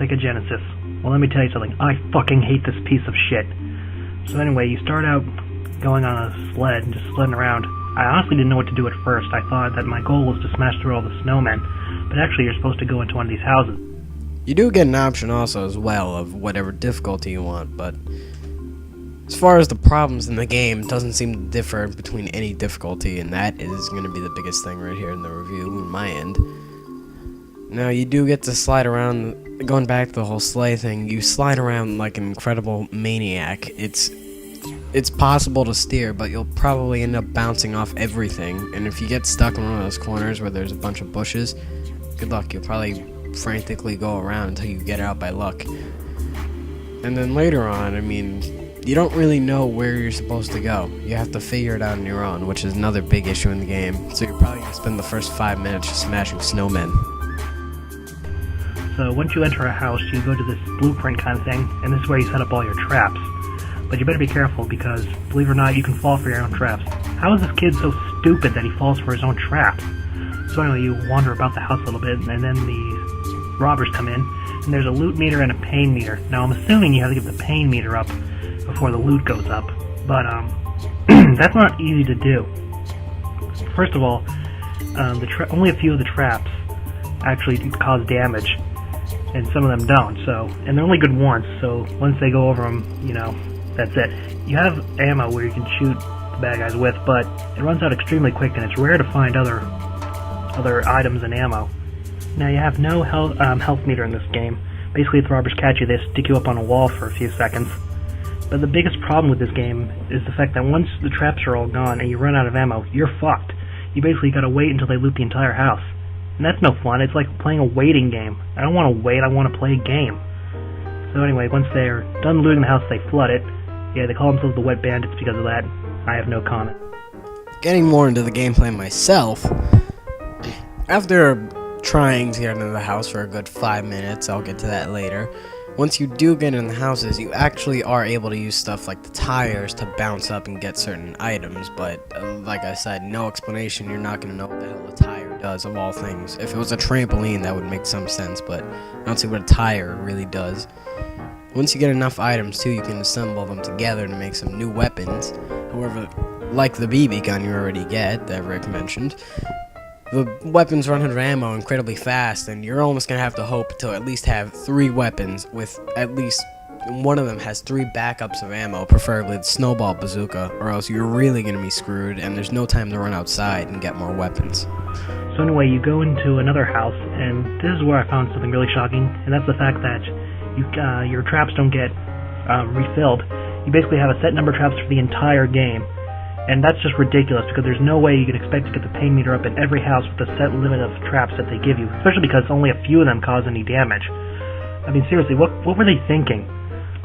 Sega Genesis. Well, let me tell you something. I fucking hate this piece of shit. So anyway, you start out going on a sled and just sledding around. I honestly didn't know what to do at first. I thought that my goal was to smash through all the snowmen, but actually you're supposed to go into one of these houses. You do get an option also as well of whatever difficulty you want, but as far as the problems in the game, it doesn't seem to differ between any difficulty, and that is going to be the biggest thing right here in the review on my end. Now, you do get to slide around, going back to the whole sleigh thing, you slide around like an incredible maniac. It's possible to steer, but you'll probably end up bouncing off everything, and if you get stuck in one of those corners where there's a bunch of bushes, good luck, you'll probably frantically go around until you get out by luck. And then later on, I mean, you don't really know where you're supposed to go. You have to figure it out on your own, which is another big issue in the game, so you're probably going to spend the first 5 minutes just smashing snowmen. So once you enter a house, you go to this blueprint kind of thing, and this is where you set up all your traps. But you better be careful because, believe it or not, you can fall for your own traps. How is this kid so stupid that he falls for his own traps? So anyway, you wander about the house a little bit, and then the robbers come in, and there's a loot meter and a pain meter. Now I'm assuming you have to get the pain meter up before the loot goes up, but that's not easy to do. First of all, only a few of the traps actually cause damage, and some of them don't. And they're only good once. So once they go over them, that's it. You have ammo where you can shoot the bad guys with, but it runs out extremely quick, and it's rare to find other items and ammo. Now you have no health meter in this game. Basically, if the robbers catch you, they stick you up on a wall for a few seconds. But the biggest problem with this game is the fact that once the traps are all gone and you run out of ammo, you're fucked. You basically gotta wait until they loot the entire house. And that's no fun. It's like playing a waiting game. I don't want to wait, I want to play a game. So anyway, once they're done looting the house, they flood it. Yeah, they call themselves the Wet Bandits because of that. I have no comment. Getting more into the gameplay myself, after trying to get into the house for a good 5 minutes, I'll get to that later. Once you do get in the houses, you actually are able to use stuff like the tires to bounce up and get certain items, but like I said, no explanation, you're not going to know what the hell a tire does, of all things. If it was a trampoline, that would make some sense, but I don't see what a tire really does. Once you get enough items, too, you can assemble them together to make some new weapons. However, like the BB gun you already get, that Rick mentioned, the weapons run out of ammo incredibly fast, and you're almost going to have to hope to at least have 3 weapons with at least one of them has 3 backups of ammo, preferably the snowball bazooka, or else you're really going to be screwed, and there's no time to run outside and get more weapons. So anyway, you go into another house, and this is where I found something really shocking, and that's the fact that your traps don't get refilled. You basically have a set number of traps for the entire game. And that's just ridiculous, because there's no way you can expect to get the pain meter up in every house with the set limit of traps that they give you, especially because only a few of them cause any damage. I mean, seriously, what were they thinking?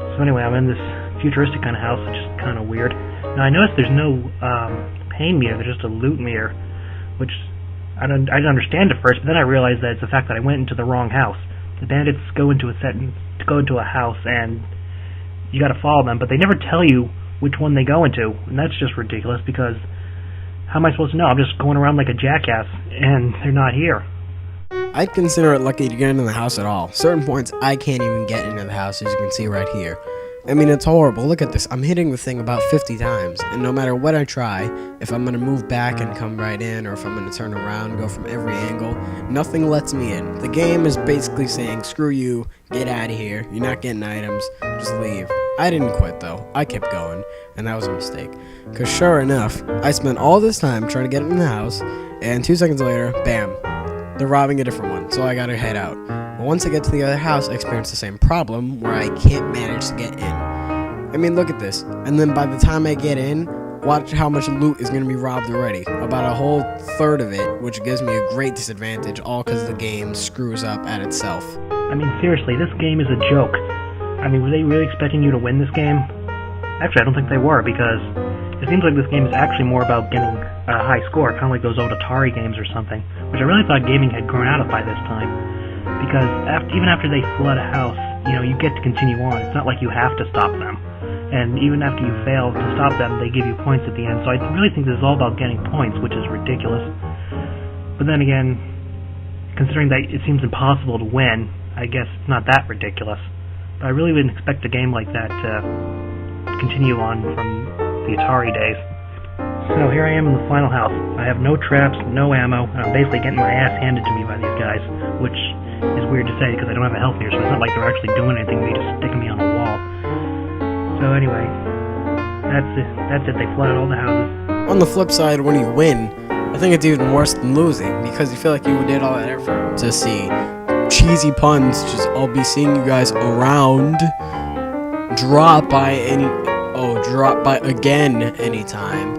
So anyway, I'm in this futuristic kind of house, which is kind of weird. Now, I noticed there's no pain meter, there's just a loot meter, which I didn't understand at first, but then I realized that it's the fact that I went into the wrong house. The bandits go into a house, and you gotta follow them, but they never tell you which one they go into, and that's just ridiculous, because how am I supposed to know? I'm just going around like a jackass, and they're not here. I'd consider it lucky to get into the house at all. Certain points, I can't even get into the house, as you can see right here. I mean, it's horrible. Look at this. I'm hitting the thing about 50 times, and no matter what I try, if I'm going to move back and come right in, or if I'm going to turn around and go from every angle, nothing lets me in. The game is basically saying, screw you, get out of here, you're not getting items, just leave. I didn't quit, though. I kept going, and that was a mistake. Because sure enough, I spent all this time trying to get in the house, and 2 seconds later, bam, they're robbing a different one, so I gotta head out. But once I get to the other house, I experience the same problem, where I can't manage to get in. I mean, look at this. And then by the time I get in, watch how much loot is going to be robbed already. About a whole third of it, which gives me a great disadvantage, all because the game screws up at itself. I mean, seriously, this game is a joke. I mean, were they really expecting you to win this game? Actually, I don't think they were, because it seems like this game is actually more about getting a high score, kind of like those old Atari games or something, which I really thought gaming had grown out of by this time. Because even after they flood a house, you get to continue on. It's not like you have to stop them. And even after you fail to stop them, they give you points at the end. So I really think this is all about getting points, which is ridiculous. But then again, considering that it seems impossible to win, I guess it's not that ridiculous. But I really wouldn't expect a game like that to continue on from the Atari days. So here I am in the final house. I have no traps, no ammo, and I'm basically getting my ass handed to me by these guys, which is weird to say because I don't have a health meter, so it's not like they're actually doing anything to me, just sticking me on a wall. So anyway, that's it. They flooded all the houses. On the flip side, when you win, I think it's even worse than losing, because you feel like you did all that effort to see cheesy puns, just I'll be seeing you guys around, drop by again anytime.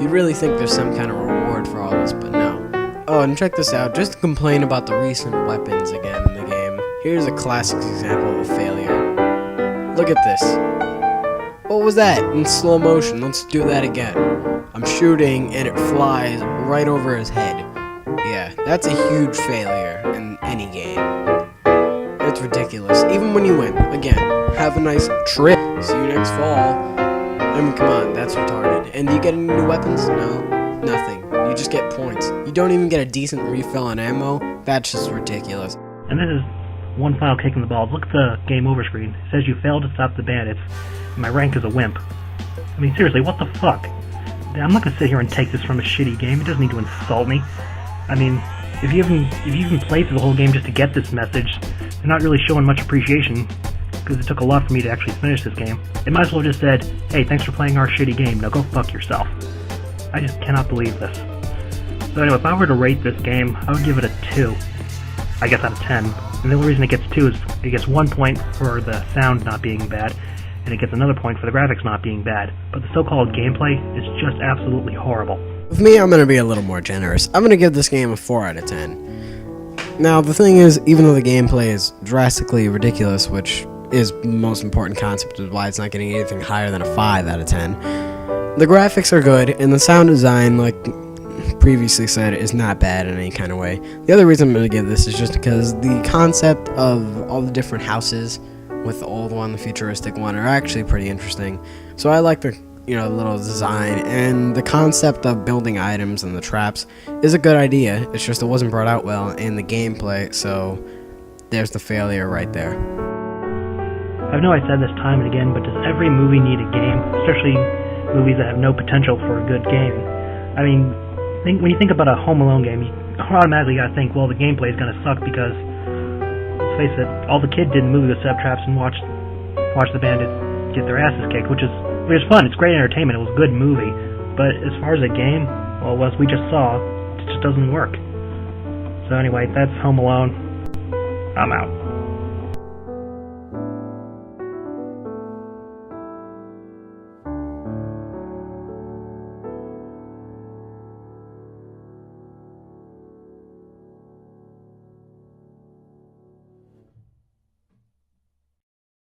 You'd really think there's some kind of reward for all this, but no. Oh, and check this out, just to complain about the recent weapons again in the game. Here's a classic example of a failure. Look at this. What was that? In slow motion. Let's do that again. I'm shooting and it flies right over his head. Yeah, that's a huge failure in any game. It's ridiculous. Even when you win. Again, have a nice trip. See you next fall. I mean, come on, that's retarded. And do you get any new weapons? No, nothing. You just get points. You don't even get a decent refill on ammo. That's just ridiculous. And this is one final kick in the balls. Look at the game over screen. It says you failed to stop the bandits. My rank is a wimp. I mean, seriously, what the fuck? I'm not gonna sit here and take this from a shitty game. It doesn't need to insult me. I mean, if you even played through the whole game just to get this message, you're not really showing much appreciation, because it took a lot for me to actually finish this game. It might as well have just said, hey, thanks for playing our shitty game, now go fuck yourself. I just cannot believe this. So anyway, if I were to rate this game, I would give it a 2. I guess out of 10. And the only reason it gets 2 is it gets 1 point for the sound not being bad, and it gets another point for the graphics not being bad. But the so-called gameplay is just absolutely horrible. With me, I'm going to be a little more generous. I'm going to give this game a 4 out of 10. Now, the thing is, even though the gameplay is drastically ridiculous, which is the most important concept of why it's not getting anything higher than a 5 out of 10, the graphics are good, and the sound design, like previously said, is not bad in any kind of way. The other reason I'm going to give this is just because the concept of all the different houses, with the old one, the futuristic one, are actually pretty interesting. So I like the little design, and the concept of building items and the traps is a good idea. It's just it wasn't brought out well in the gameplay, so there's the failure right there. I know I said this time and again, but does every movie need a game, especially movies that have no potential for a good game? I mean, when you think about a Home Alone game, you automatically gotta think, well, the gameplay is gonna suck because, let's face it, all the kid did in the movie was set up traps and watch the bandits get their asses kicked, which is fun. It's great entertainment. It was a good movie. But as far as a game, well, as we just saw, it just doesn't work. So anyway, that's Home Alone. I'm out.